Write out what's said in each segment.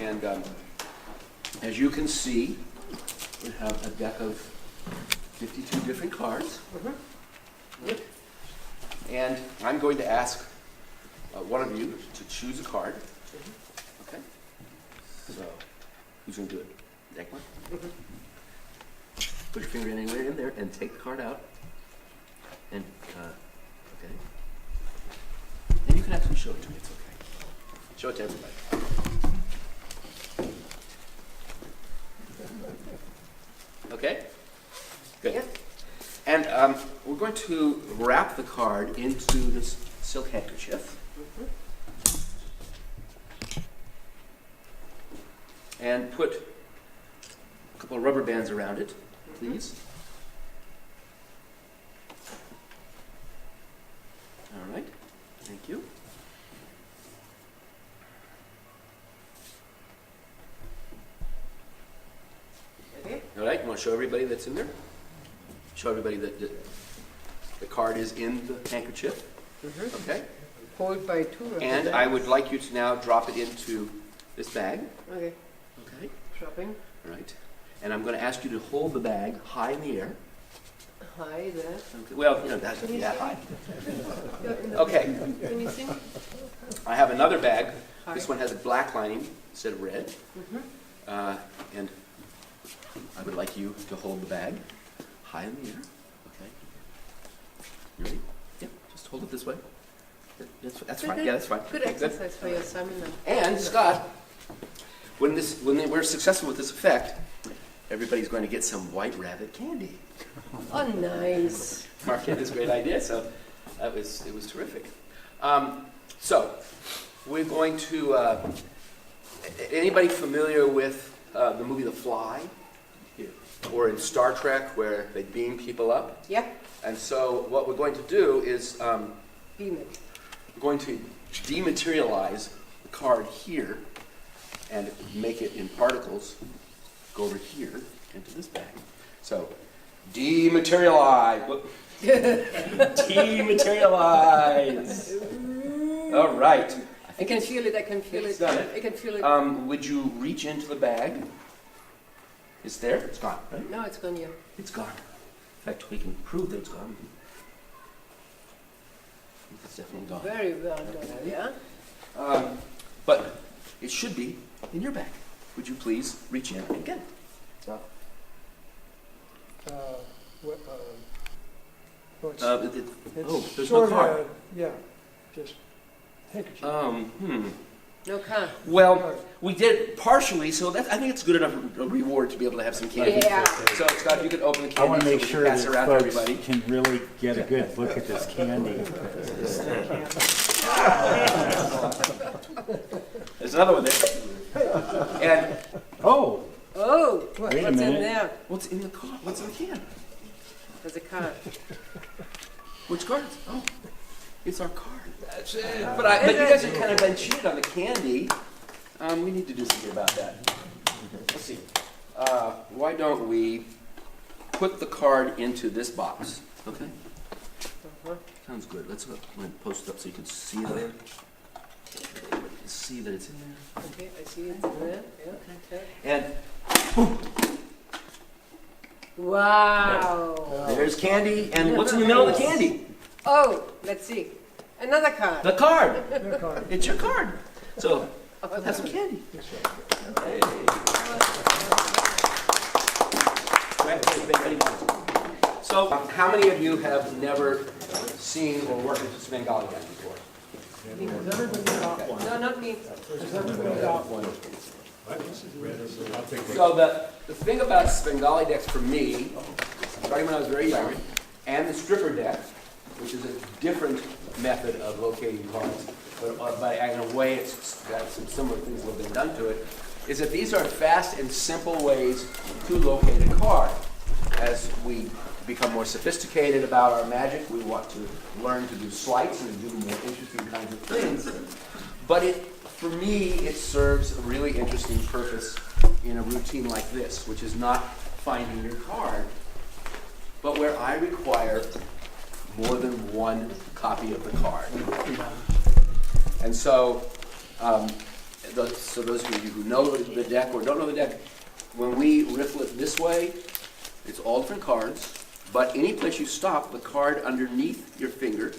And as you can see, we have a deck of 52 different cards. And I'm going to ask one of you to choose a card. Okay? So, who's going to do it? Declan? Put your finger anywhere in there and take the card out. And, okay. And you can actually show it to me, it's okay. Show it to everybody. Okay? Good. Yep. And we're going to wrap the card into this silk handkerchief. And put a couple of rubber bands around it, please. All right. Thank you. Okay. All right. You want to show everybody that's in there? Show everybody that the card is in the handkerchief. Okay. Hold by two. And I would like you to now drop it into this bag. Okay. Okay. Dropping. All right. And I'm going to ask you to hold the bag high in the air. High there. Okay. Well, you know, that's Can you that see? high. Yeah, Okay. Can you see? I have another bag. High. This one has a black lining instead of red. And I would like you to hold the bag high in the air. Okay. You ready? Yeah. Just hold it this way. That's fine. Yeah, that's fine. Good Okay, exercise for your stamina. And Scott, when we're successful with this effect, everybody's going to get some white rabbit candy. Oh, nice. Mark had this great idea, so it was terrific. So we're going to. Anybody familiar with the movie The Fly, or in Star Trek where they beam people up? Yeah. And so what we're going to do is Beam it. we're going to dematerialize the card here and make it in particles. Go over here into this bag. So dematerialize. Dematerialize. All right. I can feel it. I can feel it. Done it. I can feel it. Would you reach into the bag? It's there? It's gone, right? No, it's gone. Yeah. It's gone. In fact, we can prove that it's gone. It's definitely gone. Very well done. Yeah. But it should be in your bag. Would you please reach in and get it? Well, it's, There's no card. yeah, just handkerchief. No card. Well, we did partially, so I think it's good enough a reward to be able to have some candy. Yeah. So, Scott, if you could open the I candy want to so make we sure can pass that it around to folks everybody. can really get a good look at this candy. There's another one there. And Oh, Oh, Wait a what's in minute. there? what's in the card? What's in the can? There's a card. Which cards? Oh, it's our card. That's it. But you guys have kind of been cheated on the candy. We need to do something about that. Let's see. Why don't we put the card into this box? Okay. Sounds good. Let's go and post it up so you can see there. See that it's in there. Okay, I see it in there. Yeah. Okay. And Wow. there's candy. And what's in the middle of the candy? Oh, let's see. Another card. The card. No card. It's your card. So have some candy. Okay. So, how many of you have never seen or worked with Svengali dance before? No, not me. So the thing about Svengali decks for me, starting when I was very young, and the stripper deck, which is a different method of locating cards, but in a way it's got some similar things that have been done to it, is that these are fast and simple ways to locate a card. As we become more sophisticated about our magic, we want to learn to do sleights and do more interesting kinds of things. But for me, it serves a really interesting purpose in a routine like this, which is not finding your card, but where I require more than one copy of the card. And so so those of you who know the deck or don't know the deck, when we riffle it this way, it's all different cards, but any place you stop, the card underneath your finger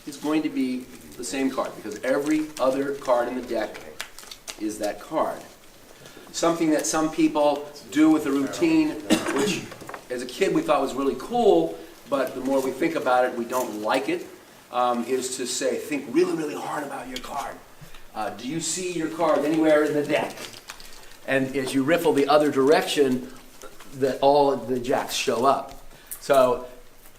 is going to be the same card, because every other card in the deck is that card. Something that some people do with a routine, which as a kid we thought was really cool, but the more we think about it, we don't like it, is to say, think really, really hard about your card. Do you see your card anywhere in the deck? And as you riffle the other direction, all of the jacks show up. So,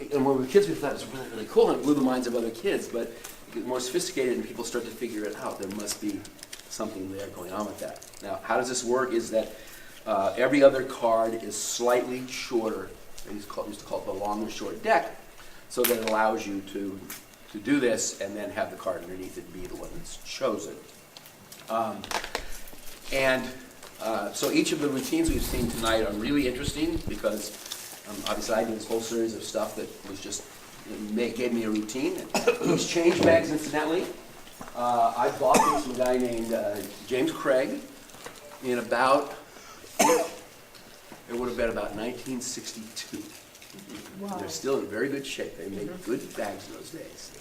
and when we were kids, we thought it was really, really cool, and it blew the minds of other kids, but you get more sophisticated and people start to figure it out. There must be something there going on with that. Now, how does this work is that every other card is slightly shorter. They used to call it the long and short deck, so that it allows you to do this and then have the card underneath it be the one that's chosen. So each of the routines we've seen tonight are really interesting because obviously I did this whole series of stuff that was just, gave me a routine. These change bags, incidentally, I bought them from a guy named James Craig in about, it would have been about 1962. Wow. They're still in very good shape. They made good bags in those days.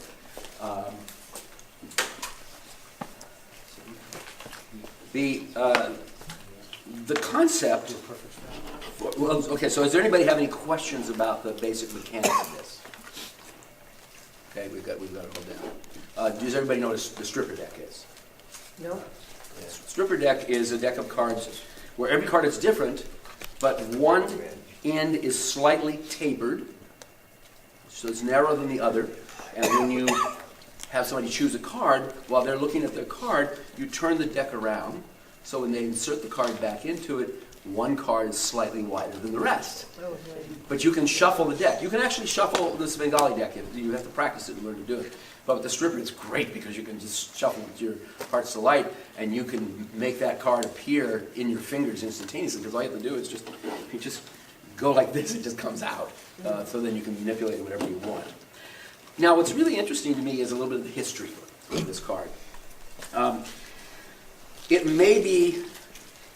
The concept, well, okay, so does anybody have any questions about the basic mechanics of this? Okay, we've got it all down. Does everybody know what the stripper deck is? No. Yes. Stripper deck is a deck of cards where every card is different, but one end is slightly tapered, so it's narrower than the other, and when you have somebody choose a card, while they're looking at their card, you turn the deck around, so when they insert the card back into it, one card is slightly wider than the rest. But you can shuffle the deck. You can actually shuffle the Svengali deck. You have to practice it and learn to do it. But with the stripper, it's great because you can just shuffle with your heart's delight, and you can make that card appear in your fingers instantaneously, because all you have to do is you just go like this, it just comes out. So then you can manipulate it whatever you want. Now, what's really interesting to me is a little bit of the history of this card. It may be,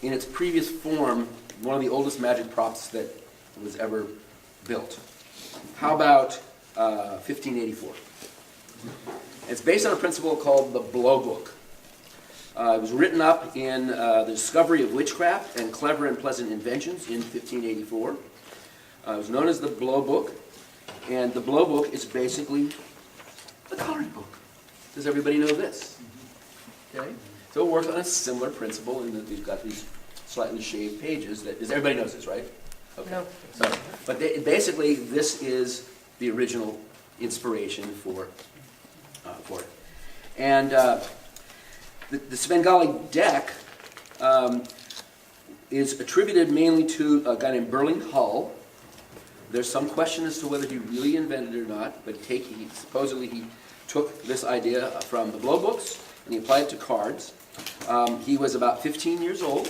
in its previous form, one of the oldest magic props that was ever built. How about 1584? It's based on a principle called the Blow Book. It was written up in the discovery of witchcraft and clever and pleasant inventions in 1584. It was known as the Blow Book, and the Blow Book is basically a coloring book. Does everybody know this? Okay. So it works on a similar principle in that we've got these slightly shaved pages. Everybody knows this, right? Okay. No. So, but basically, this is the original inspiration for it. And the Svengali deck is attributed mainly to a guy named Burling Hull. There's some question as to whether he really invented it or not, but supposedly he took this idea from the Blow Books and he applied it to cards. He was about 15 years old,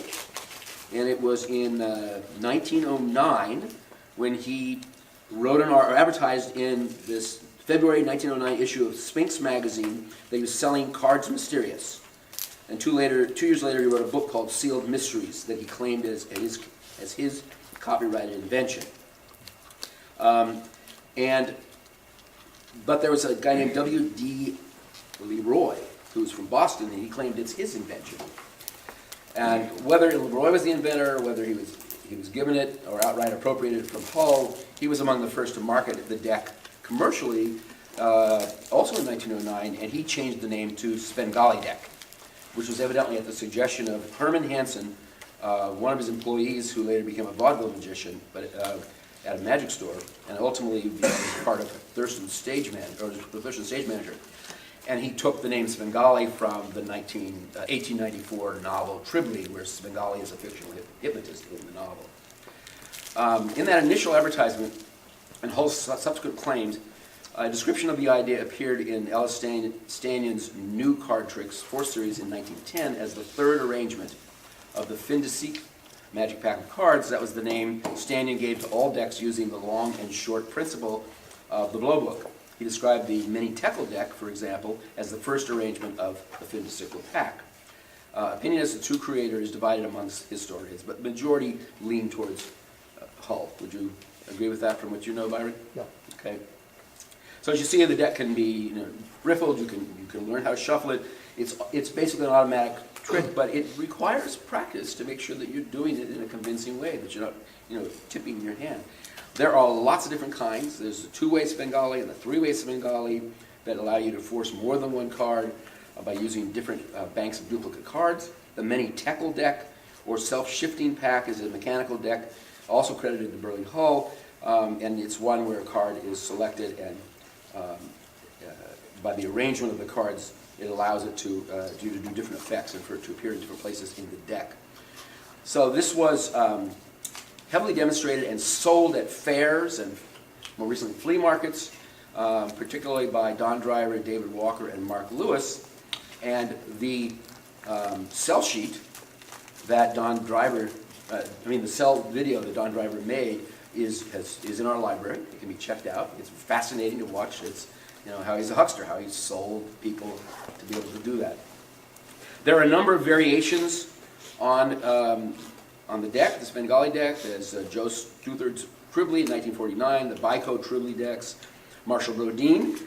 and it was in 1909 when he wrote or advertised in this February 1909 issue of Sphinx magazine that he was selling cards mysterious. And 2 years later, he wrote a book called Sealed Mysteries that he claimed as his copyrighted invention. But there was a guy named W.D. Leroy, who was from Boston, and he claimed it's his invention. And whether Leroy was the inventor, or whether he was given it or outright appropriated from Hull, he was among the first to market the deck commercially, also in 1909, and he changed the name to Svengali deck, which was evidently at the suggestion of Herman Hansen, one of his employees who later became a vaudeville magician, but at a magic store, and ultimately became part of Thurston's stage manager. And he took the name Svengali from the 1894 novel Tribly, where Svengali is a fictional hypnotist in the novel. In that initial advertisement, and Hull's subsequent claims, a description of the idea appeared in Ellis Stanion's New Card Tricks 4 series in 1910 as the third arrangement of the fin de siecle magic pack of cards. That was the name Stanion gave to all decks using the long and short principle of the Blow Book. He described the mini Tekel deck, for example, as the first arrangement of the fin de siecle pack. Opinion as to true creator is divided amongst historians, but majority lean towards Hull. Would you agree with that from what you know, Byron? Yeah. Okay. So as you see, the deck can be riffled. You can learn how to shuffle it. It's basically an automatic trick, but it requires practice to make sure that you're doing it in a convincing way, that you're not tipping your hand. There are lots of different kinds. There's the two-way Svengali and the three-way Svengali that allow you to force more than one card by using different banks of duplicate cards. The many-tekel deck or self-shifting pack is a mechanical deck, also credited to Burley Hull, and it's one where a card is selected, and by the arrangement of the cards, it allows it to do different effects and for it to appear in different places in the deck. So this was heavily demonstrated and sold at fairs and more recently flea markets, particularly by Don Driver, David Walker, and Mark Lewis. And the sell sheet that Don Driver, the sell video that Don Driver made is in our library. It can be checked out. It's fascinating to watch. It's how he's a huckster, how he's sold people to be able to do that. There are a number of variations on the deck, the Svengali deck. There's Joe Struthard's Tribbley in 1949, the Bico Tribbley decks. Marshall Rodin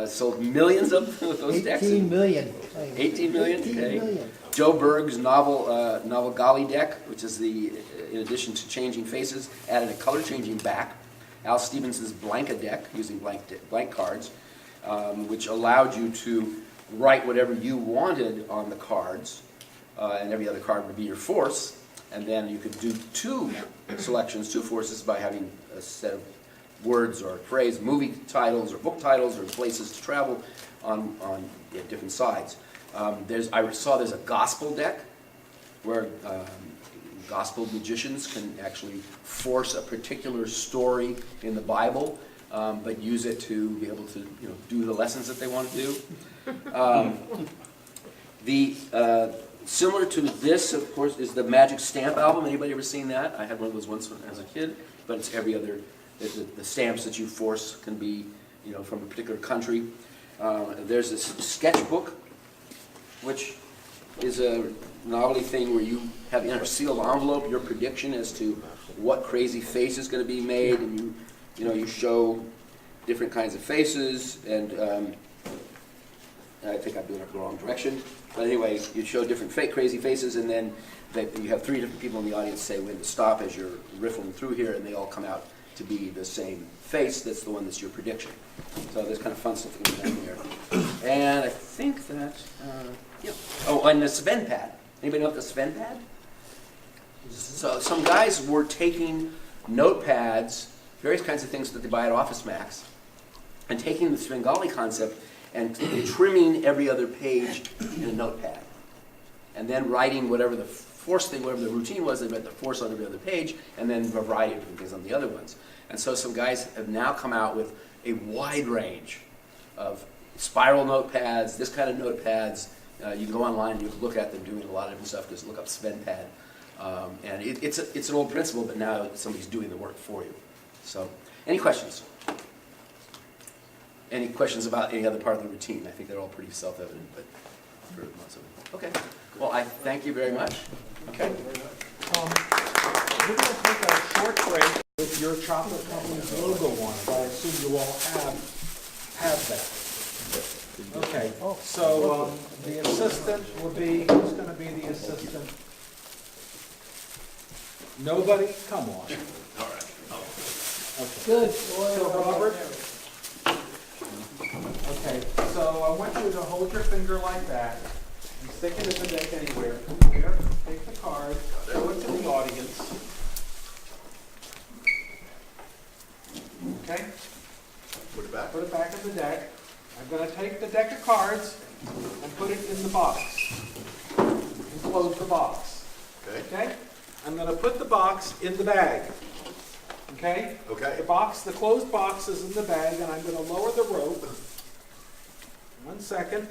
sold millions of those decks. 18 million. 18 million? 18 Okay. million. Joe Berg's novel Gali deck, which is in addition to changing faces, added a color changing back. Al Stevenson's Blanca deck, using blank cards, which allowed you to write whatever you wanted on the cards, and every other card would be your force, and then you could do two forces by having a set of words or phrase, movie titles or book titles or places to travel on different sides. I saw there's a gospel deck where gospel magicians can actually force a particular story in the Bible, but use it to be able to do the lessons that they want to do. Similar to this, of course, is the Magic Stamp album. Anybody ever seen that? I had one of those once as a kid, but it's every other. The stamps that you force can be from a particular country. There's this sketchbook, which is a novelty thing where you have in a sealed envelope your prediction as to what crazy face is going to be made, and you show different kinds of faces, and I think I'm doing it the wrong direction, but anyway, you show different crazy faces, and then you have three different people in the audience say when to stop as you're riffling through here, and they all come out to be the same face. That's the one that's your prediction. So there's kind of fun stuff going on there. And I think that, Oh, and the Sven pad. Anybody know what the Sven pad? So some guys were taking notepads, various kinds of things that they buy at Office Max, and taking the Svengali concept and trimming every other page in a notepad. And then writing whatever the force thing, whatever the routine was, they read the force on every other page, and then a variety of different things on the other ones. And so some guys have now come out with a wide range of spiral notepads, this kind of notepads. You can go online and you can look at them doing a lot of different stuff. Just look up SvenPad. And it's an old principle, but now somebody's doing the work for you. So, any questions? Any questions about any other part of the routine? I think they're all pretty self-evident, but for most of them. Okay. Well, I thank you very much. Okay. We're going to take a short break with your chocolate company's logo on it. I assume you all have that. Okay, so the assistant will be, who's going to be the assistant? Nobody? Come on. All right. Okay. Good. So Robert? Okay, so I want you to hold your finger like that and stick it in the deck anywhere. Here, take the card, throw it to the audience. Okay? Put it back. Put it back in the deck. I'm going to take the deck of cards and put it in the box and close the box. Okay. Okay? I'm going to put the box in the bag. Okay? Okay. The closed box is in the bag, and I'm going to lower the rope. 1 second.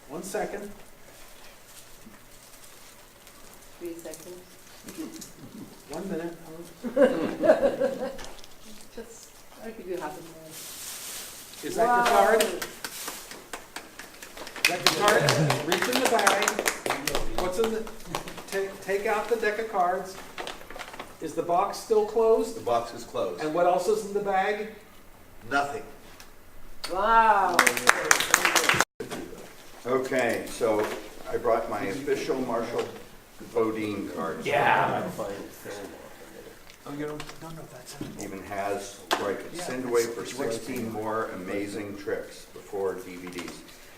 1 second. 3 seconds. 1 minute. Just, I'll give you half a minute. Is that your card? Deck of cards, reach in the bag. What's in the, take out the deck of cards. Is the box still closed? The box is closed. And what else is in the bag? Nothing. Wow. Okay, so I brought my official Marshall Bodine card. Yeah. Oh, you don't, no, that's it. Even has where I could send away for 16 more amazing tricks before DVDs.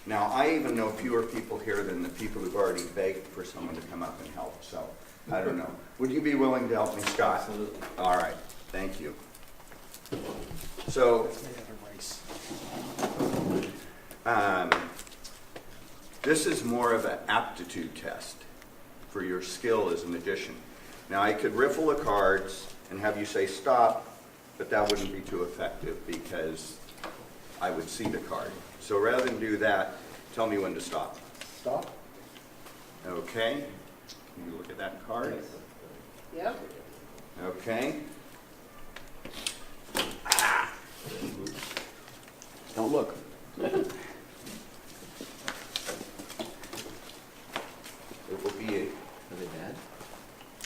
Now, I even know fewer people here than the people who've already begged for someone to come up and help, so I don't know. Would you be willing to help me, Scott? Absolutely. All right, thank you. So, They had a race. this is more of an aptitude test for your skill as a magician. Now, I could riffle the cards and have you say stop, but that wouldn't be too effective because I would see the card. So rather than do that, tell me when to stop. Stop. Okay? Can you look at that card? Yep. Okay? Don't look. It will be a... Are they bad?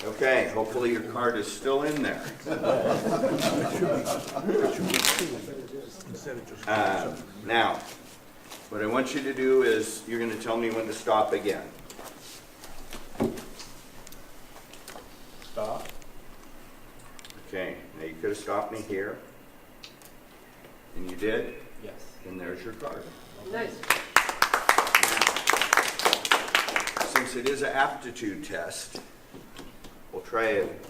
Okay, hopefully your card is still in there. Now, what I want you to do is you're going to tell me when to stop again. Stop. Okay, now you could have stopped me here. And you did, Yes. and there's your card. Nice. Since it is an aptitude test, we'll try it.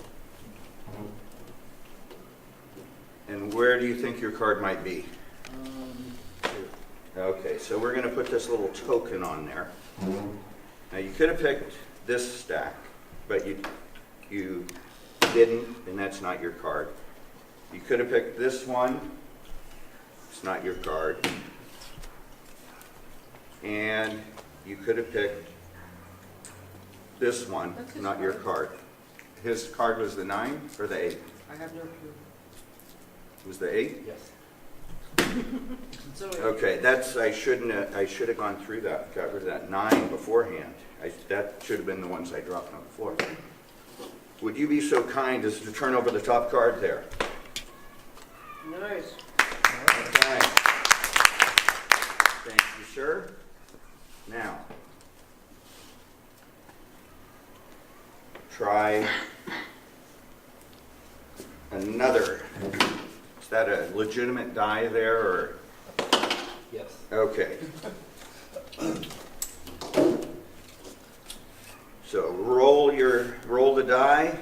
And where do you think your card might be? Okay, so we're going to put this little token on there. Now you could have picked this stack, but you didn't, and that's not your card. You could have picked this one. It's not your card. And you could have picked this one, That's his not your card. card. His card was the 9 or the 8? I have no clue. It was the 8? Yes. So Okay, that's, I should have gone through that, got rid of that 9 beforehand. That should have been the ones I dropped on the floor. Would you be so kind as to turn over the top card there? nice. Okay. Thank you, sir. Now, try another. Is that a legitimate die there, or? Yes. Okay. So roll the die.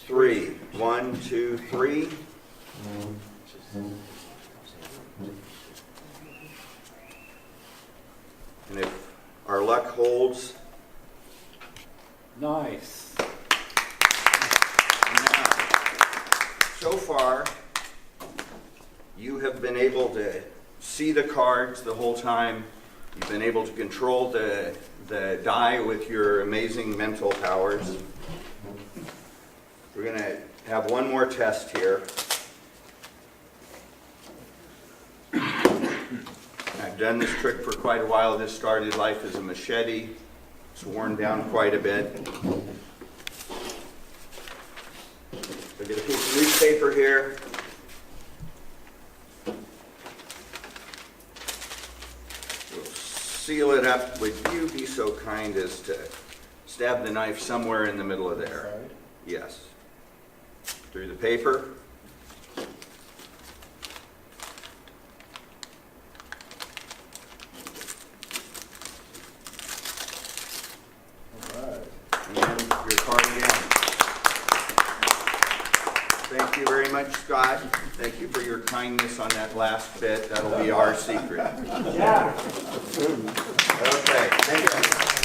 3. 1, 2, 3. And if our luck holds, Nice. now, so far, you have been able to see the cards the whole time. You've been able to control the die with your amazing mental powers. We're going to have one more test here. I've done this trick for quite a while. This started life as a machete. It's worn down quite a bit. So get a piece of newspaper here. We'll seal it up. Would you be so kind as to stab the knife somewhere in the middle of there? Yes. Through the paper. And your card again. Thank you very much, Scott. Thank you for your kindness on that last bit. That'll be our secret. Yeah. Okay, thank you.